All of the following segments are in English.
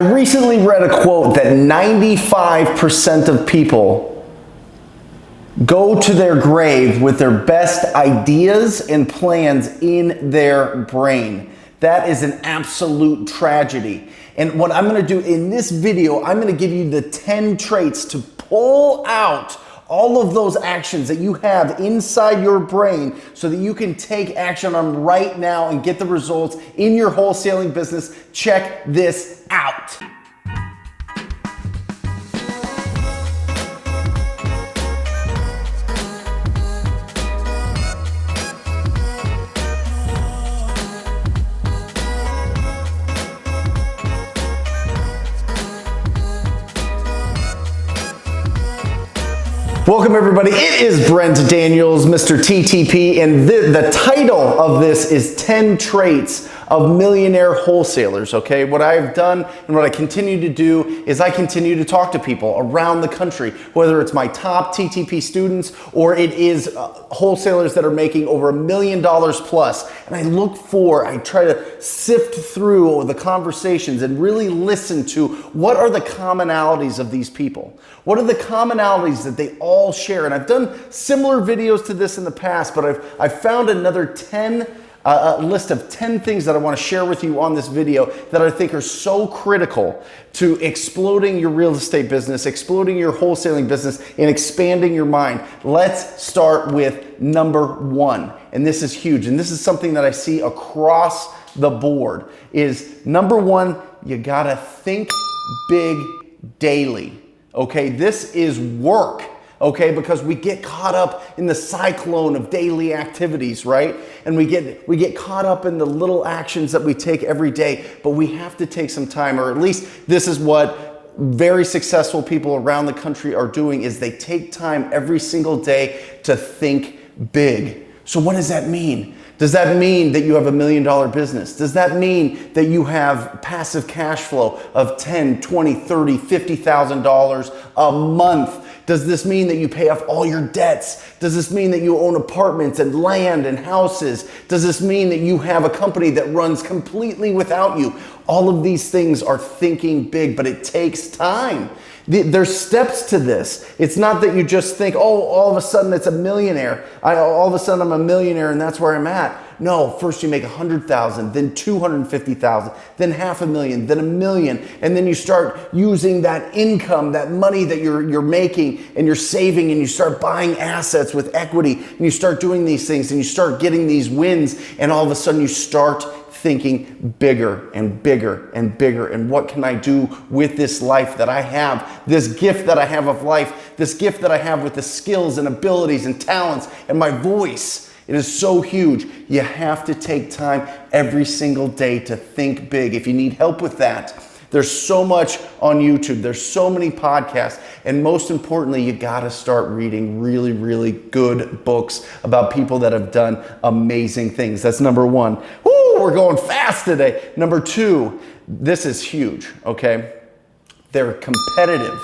I recently read a quote that 95% of people go to their grave with their best ideas and plans in their brain. That is an absolute tragedy. And what I'm going to do in this video, I'm going to give you the 10 traits to pull out all of those actions that you have inside your brain so that you can take action on them right now and get the results in your wholesaling business. Check this out. Welcome everybody, it is Brent Daniels, Mr. TTP, and the title of this is 10 Traits of Millionaire Wholesalers, okay? What I've done and what I continue to do is I continue to talk to people around the country, whether it's my top TTP students or it is wholesalers that are making over $1 million plus. And I try to sift through the conversations and really listen to what are the commonalities of these people. What are the commonalities that they all share? And I've done similar videos to this in the past, but I've found another list of 10 things that I want to share with you on this video that I think are so critical to exploding your real estate business, exploding your wholesaling business, and expanding your mind. Let's start with number one. And this is huge. And this is something that I see across the board is number one, you gotta think big daily. Okay, this is work. Okay, because we get caught up in the cyclone of daily activities, right? And we get caught up in the little actions that we take every day, but we have to take some time, or at least this is what very successful people around the country are doing, is they take time every single day to think big. So what does that mean? Does that mean that you have $1 million business? Does that mean that you have passive cash flow of $10, $20, $30, $50,000 a month? Does this mean that you pay off all your debts? Does this mean that you own apartments and land and houses? Does this mean that you have a company that runs completely without you? All of these things are thinking big, but it takes time. There's steps to this. It's not that you just think, oh, all of a sudden it's a millionaire. All of a sudden I'm a millionaire and that's where I'm at. No, first you make 100,000, then 250,000, then $500,000, then $1 million. And then you start using that income, that money that you're making and you're saving, and you start buying assets with equity, and you start doing these things and you start getting these wins, and all of a sudden you start thinking bigger and bigger and bigger. And what can I do with this life that I have, this gift that I have of life, this gift that I have with the skills and abilities and talents and my voice? It is so huge. You have to take time every single day to think big. If you need help with that, there's so much on YouTube. There's so many podcasts. And most importantly, you gotta start reading really, really good books about people that have done amazing things. That's number one. Woo, we're going fast today. Number two, this is huge, okay? They're competitive,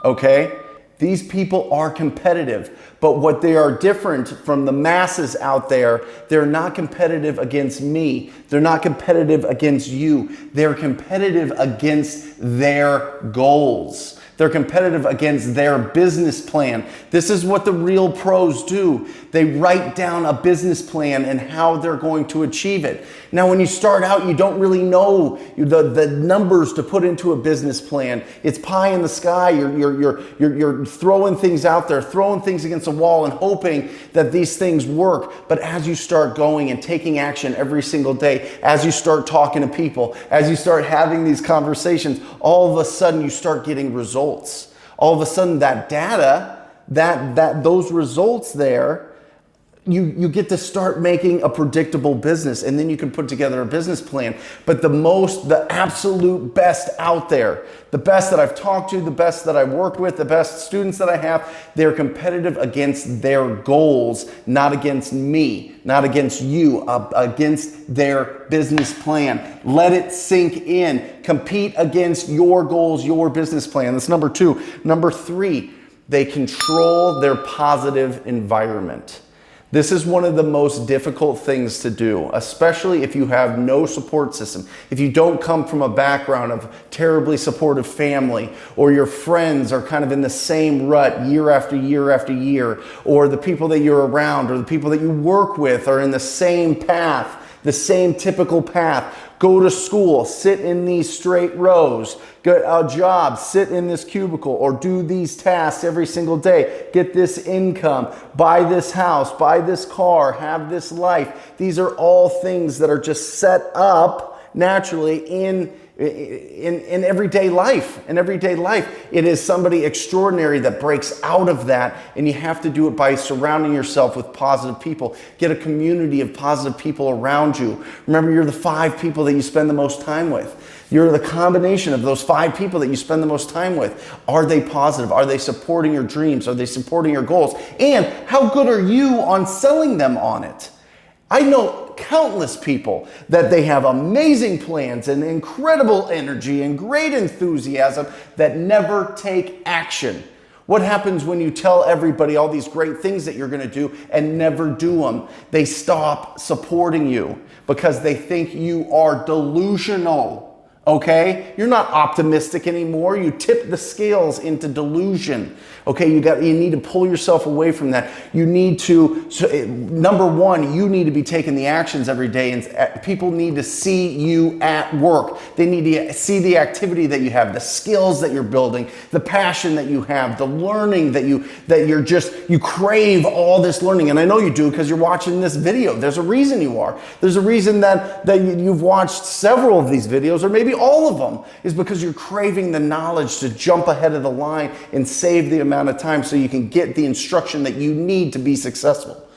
okay? These people are competitive, but what they are different from the masses out there, they're not competitive against me. They're not competitive against you. They're competitive against their goals. They're competitive against their business plan. This is what the real pros do. They write down a business plan and how they're going to achieve it. Now, when you start out, you don't really know the numbers to put into a business plan. It's pie in the sky. You're throwing things out there, throwing things against a wall and hoping that these things work. But as you start going and taking action every single day, as you start talking to people, as you start having these conversations, all of a sudden you start getting results. All of a sudden that data, those results there, you get to start making a predictable business, and then you can put together a business plan. But the absolute best out there, the best that I've talked to, the best that I've worked with, the best students that I have, they're competitive against their goals, not against me, not against you, against their business plan. Let it sink in. Compete against your goals, your business plan. That's number two. Number three, they control their positive environment. This is one of the most difficult things to do, especially if you have no support system. If you don't come from a background of terribly supportive family, or your friends are kind of in the same rut year after year after year, or the people that you're around or the people that you work with are in the same path, the same typical path. Go to school, sit in these straight rows, get a job, sit in this cubicle, or do these tasks every single day, get this income, buy this house, buy this car, have this life. These are all things that are just set up naturally in everyday life. In everyday life, it is somebody extraordinary that breaks out of that, and you have to do it by surrounding yourself with positive people. Get a community of positive people around you. Remember, you're the 5 people that you spend the most time with. You're the combination of those 5 people that you spend the most time with. Are they positive? Are they supporting your dreams? Are they supporting your goals? And how good are you on selling them on it? I know countless people that they have amazing plans and incredible energy and great enthusiasm that never take action. What happens when you tell everybody all these great things that you're going to do and never do them? They stop supporting you because they think you are delusional. Okay? You're not optimistic anymore. You tip the scales into delusion. Okay? You need to pull yourself away from that. You need to, number one, you need to be taking the actions every day, and people need to see you at work. They need to see the activity that you have, the skills that you're building, the passion that you have, the learning that you crave all this learning. And I know you do because you're watching this video. There's a reason you are. There's a reason that you've watched several of these videos, or maybe all of them, is because you're craving the knowledge to jump ahead of the line and save the amount of time so you can get the instruction that you need to be successful.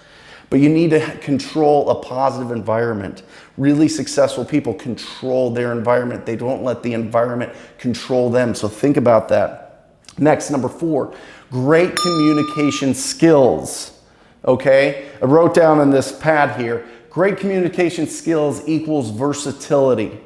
But you need to control a positive environment. Really successful people control their environment. They don't let the environment control them. So think about that. Next, number 4, great communication skills. Okay? I wrote down on this pad here, great communication skills equals versatility.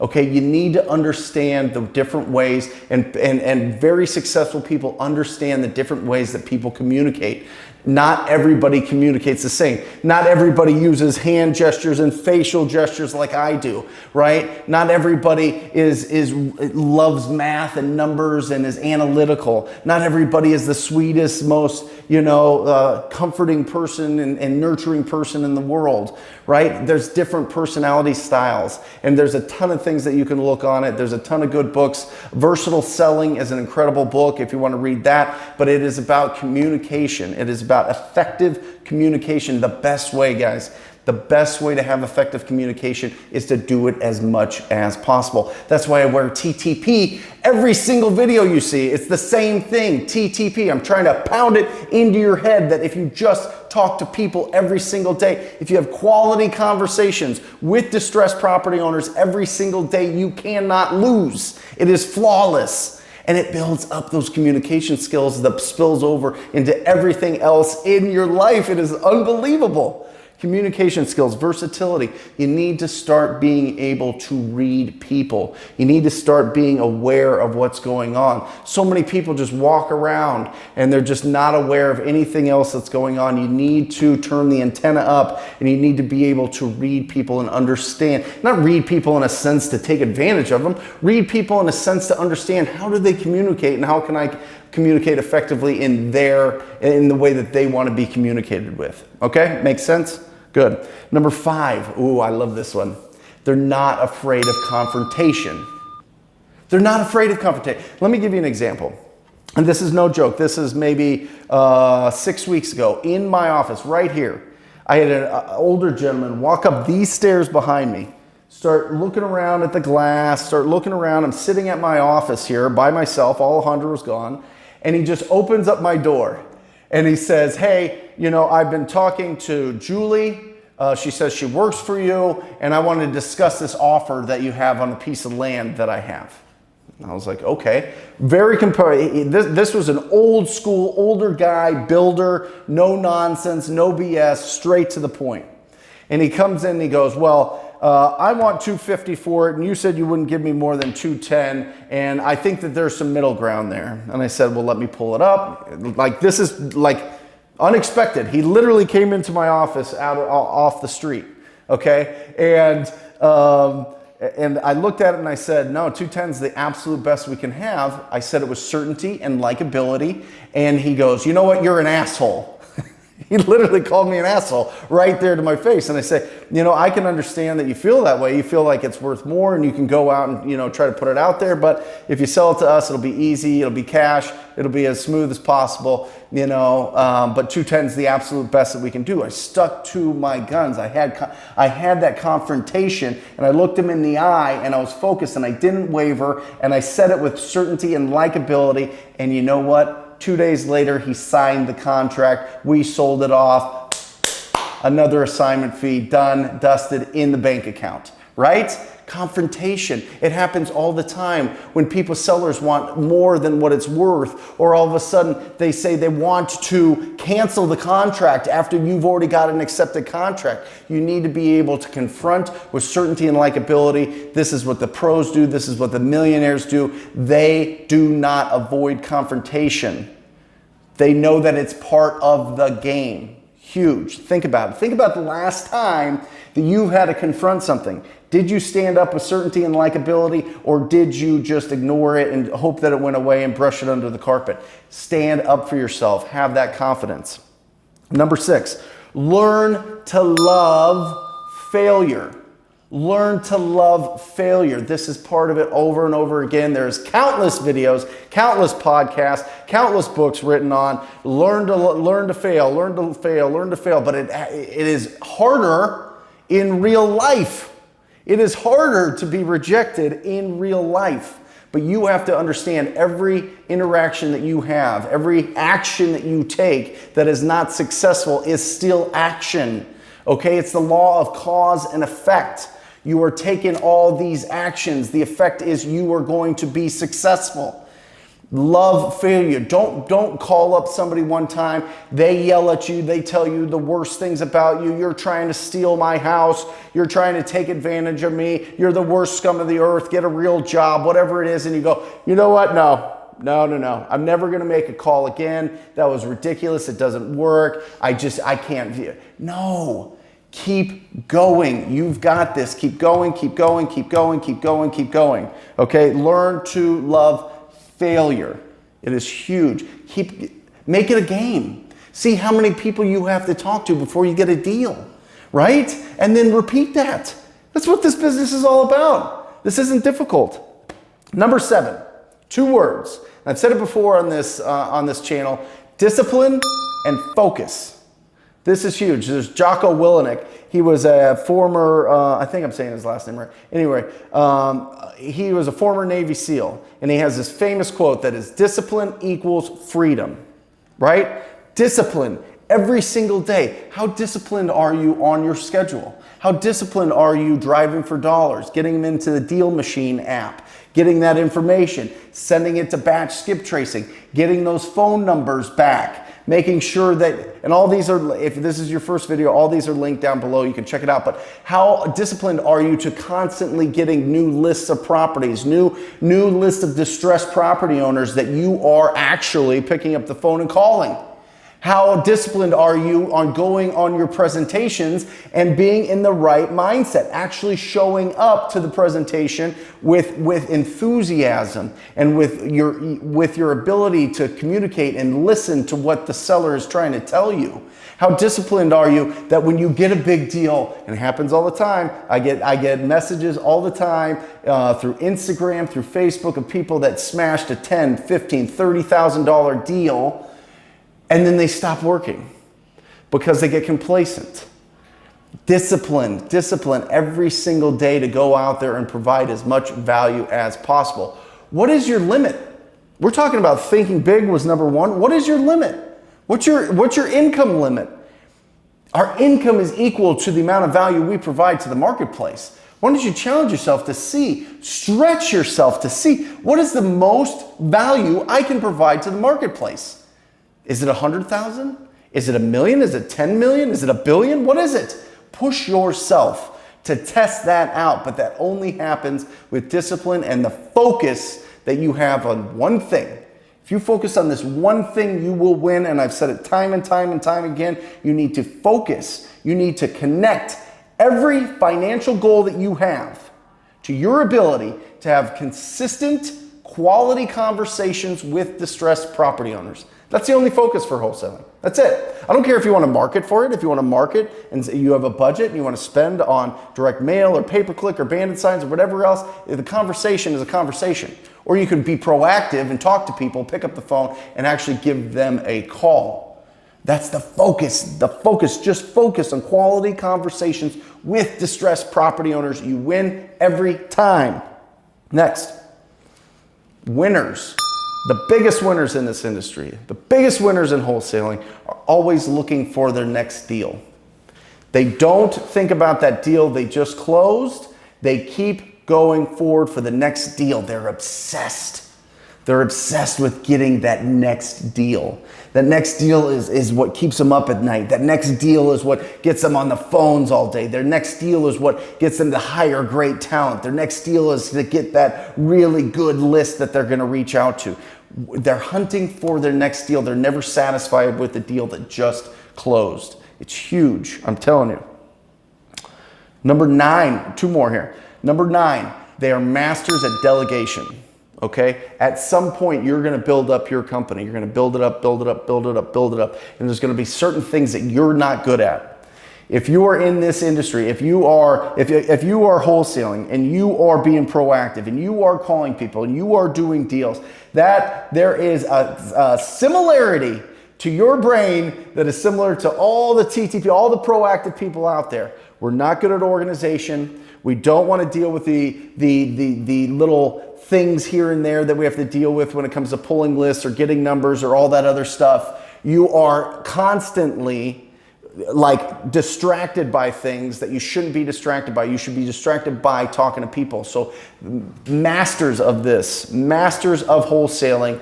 Okay, you need to understand the different ways, and very successful people understand the different ways that people communicate. Not everybody communicates the same. Not everybody uses hand gestures and facial gestures like I do, right? Not everybody loves math and numbers and is analytical. Not everybody is the sweetest, most comforting person and nurturing person in the world, right? There's different personality styles, and there's a ton of things that you can look on it. There's a ton of good books. Versatile Selling is an incredible book if you want to read that, but it is about communication. It is about effective communication. The best way, guys, the best way to have effective communication is to do it as much as possible. That's why I wear TTP every single video you see. It's the same thing, TTP. I'm trying to pound it into your head that if you just talk to people every single day, if you have quality conversations with distressed property owners every single day, you cannot lose. It is flawless. And it builds up those communication skills that spills over into everything else in your life. It is unbelievable. Communication skills, versatility. You need to start being able to read people. You need to start being aware of what's going on. So many people just walk around and they're just not aware of anything else that's going on. You need to turn the antenna up, and you need to be able to read people and understand. Not read people in a sense to take advantage of them. Read people in a sense to understand how do they communicate, and how can I communicate effectively in the way that they want to be communicated with. Okay? Makes sense? Good. Number 5. Ooh, I love this one. They're not afraid of confrontation. They're not afraid of confrontation. Let me give you an example. And this is no joke. This is maybe 6 weeks ago in my office right here. I had an older gentleman walk up these stairs behind me, start looking around at the glass, start looking around. I'm sitting at my office here by myself. All 100 was gone. And he just opens up my door and he says, hey, I've been talking to Julie. She says she works for you, and I want to discuss this offer that you have on a piece of land that I have. And I was like, okay. Very compelling. This was an old school, older guy, builder, no nonsense, no BS, straight to the point. And he comes in and he goes, well, I want $250 for it, and you said you wouldn't give me more than $210, and I think that there's some middle ground there. And I said, well, let me pull it up. Like, this is like Unexpected. He literally came into my office off the street, okay? And I looked at it and I said, no, 210 is the absolute best we can have. I said it was certainty and likability. And he goes, you know what? You're an asshole. He literally called me an asshole right there to my face. And I say, you know, I can understand that you feel that way. You feel like it's worth more and you can go out and, you know, try to put it out there. But if you sell it to us, it'll be easy. It'll be cash. It'll be as smooth as possible, you know, but 210 is the absolute best that we can do. I stuck to my guns. I had that confrontation and I looked him in the eye and I was focused and I didn't waver and I said it with certainty and likability. And you know what? 2 days later, he signed the contract. We sold it off. Another assignment fee, done, dusted, in the bank account, right? Confrontation. It happens all the time when sellers want more than what it's worth, or all of a sudden they say they want to cancel the contract after you've already got an accepted contract. You need to be able to confront with certainty and likability. This is what the pros do. This is what the millionaires do. They do not avoid confrontation. They know that it's part of the game. Huge. Think about it. Think about the last time that you had to confront something. Did you stand up with certainty and likability, or did you just ignore it and hope that it went away and brush it under the carpet? Stand up for yourself. Have that confidence. Number 6, learn to love failure. Learn to love failure. This is part of it over and over again. There's countless videos, countless podcasts, countless books written on learn to fail. But it is harder in real life. It is harder to be rejected in real life. But you have to understand every interaction that you have, every action that you take that is not successful is still action. Okay? It's the law of cause and effect. You are taking all these actions. The effect is you are going to be successful. Love failure. Don't call up somebody one time. They yell at you. They tell you the worst things about you. You're trying to steal my house. You're trying to take advantage of me. You're the worst scum of the earth. Get a real job, whatever it is. And you go, you know what? No. I'm never going to make a call again. That was ridiculous. It doesn't work. I can't. No. Keep going. You've got this. Keep going. Okay? Learn to love failure. It is huge. Make it a game. See how many people you have to talk to before you get a deal, right? And then repeat that. That's what this business is all about. This isn't difficult. Number 7, 2 words. I've said it before on this channel: discipline and focus. This is huge. There's Jocko Willenick. He was a former, I think I'm saying his last name right. Anyway, he was a former Navy SEAL, and he has this famous quote that is, discipline equals freedom, right? Discipline every single day. How disciplined are you on your schedule? How disciplined are you driving for dollars, getting them into the Deal Machine app, getting that information, sending it to batch skip tracing, getting those phone numbers back, making sure that, and all these are, if this is your first video, all these are linked down below. You can check it out. But how disciplined are you to constantly getting new lists of properties, new lists of distressed property owners that you are actually picking up the phone and calling? How disciplined are you on going on your presentations and being in the right mindset, actually showing up to the presentation with enthusiasm and with your ability to communicate and listen to what the seller is trying to tell you? How disciplined are you that when you get a big deal, and it happens all the time, I get messages all the time through Instagram, through Facebook, of people that smashed a $10,000, $15,000, $30,000 deal, and then they stop working because they get complacent. Discipline every single day to go out there and provide as much value as possible. What is your limit? We're talking about thinking big was number 1. What is your limit? What's your income limit? Our income is equal to the amount of value we provide to the marketplace. Why don't you challenge yourself to stretch yourself to see what is the most value I can provide to the marketplace? Is it 100,000? Is it 1 million? Is it 10 million? Is it 1 billion? What is it? Push yourself to test that out, but that only happens with discipline and the focus that you have on one thing. If you focus on this one thing, you will win. And I've said it time and time and time again. You need to focus. You need to connect every financial goal that you have to your ability to have consistent, quality conversations with distressed property owners. That's the only focus for wholesaling. That's it. I don't care if you want to market for it. If you want to market and you have a budget and you want to spend on direct mail or pay-per-click or bandit signs or whatever else, the conversation is a conversation. Or you can be proactive and talk to people, pick up the phone, and actually give them a call. That's the focus. The focus. Just focus on quality conversations with distressed property owners. You win every time. Next, winners. The biggest winners in this industry, the biggest winners in wholesaling are always looking for their next deal. They don't think about that deal they just closed. They keep going forward for the next deal. They're obsessed. They're obsessed with getting that next deal. That next deal is what keeps them up at night. That next deal is what gets them on the phones all day. Their next deal is what gets them to hire great talent. Their next deal is to get that really good list that they're going to reach out to. They're hunting for their next deal. They're never satisfied with the deal that just closed. It's huge, I'm telling you. Number 9, 2 more here. Number 9, they are masters at delegation. Okay? At some point, you're going to build up your company. You're going to build it up, build it up, build it up, build it up. And there's going to be certain things that you're not good at. If you are in this industry, if you are wholesaling and you are being proactive and you are calling people and you are doing deals, that there is a similarity to your brain that is similar to all the TTP, all the proactive people out there. We're not good at organization. We don't want to deal with the little things here and there that we have to deal with when it comes to pulling lists or getting numbers or all that other stuff. You are constantly like distracted by things that you shouldn't be distracted by. You should be distracted by talking to people. So masters of this, masters of wholesaling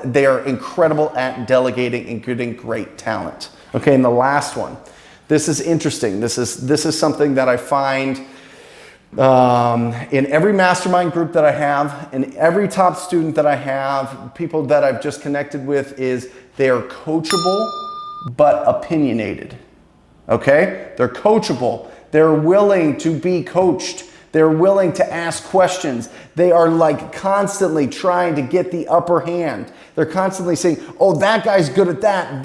they are incredible at delegating and getting great talent. Okay, and the last one. This is interesting. This is something that I find in every mastermind group that I have, in every top student that I have, people that I've just connected with, is they are coachable but opinionated. Okay? They're coachable. They're willing to be coached. They're willing to ask questions. They are like constantly trying to get the upper hand. They're constantly saying, oh, that guy's good at that.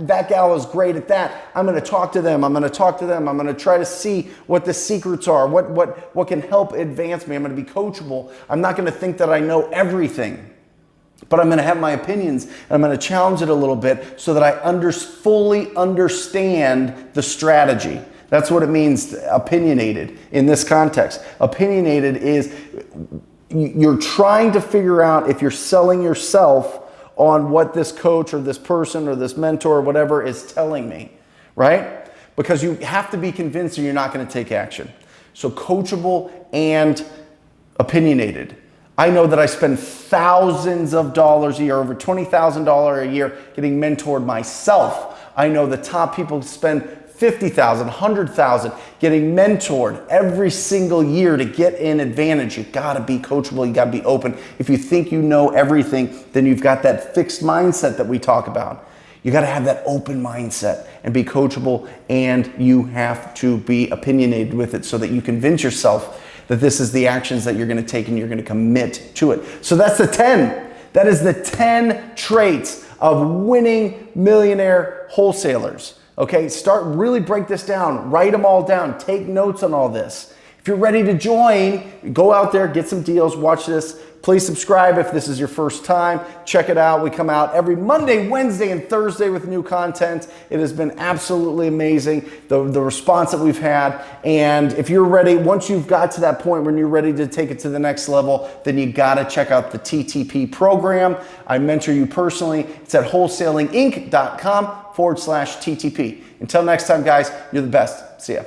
That gal is great at that. I'm going to talk to them. I'm going to talk to them. I'm going to try to see what the secrets are, what can help advance me. I'm going to be coachable. I'm not going to think that I know everything. But I'm going to have my opinions and I'm going to challenge it a little bit so that I fully understand the strategy. That's what it means, opinionated in this context. Opinionated is you're trying to figure out if you're selling yourself on what this coach or this person or this mentor or whatever is telling me, right? Because you have to be convinced or you're not going to take action. So coachable and opinionated. I know that I spend thousands of dollars a year, over $20,000 a year, getting mentored myself. I know the top people spend $50,000, $100,000 getting mentored every single year to get an advantage. You gotta be coachable, you gotta be open. If you think you know everything, then you've got that fixed mindset that we talk about. You gotta have that open mindset and be coachable, and you have to be opinionated with it so that you convince yourself that this is the actions that you're going to take and you're going to commit to it. So that's the 10. That is the 10 traits of winning millionaire wholesalers. Okay, really break this down. Write them all down. Take notes on all this. If you're ready to join, go out there, get some deals, watch this. Please subscribe if this is your first time. Check it out. We come out every Monday, Wednesday, and Thursday with new content. It has been absolutely amazing, the response that we've had. And if you're ready, once you've got to that point when you're ready to take it to the next level, then you got to check out the TTP program. I mentor you personally. It's at wholesalinginc.com/TTP. Until next time, guys, you're the best. See ya.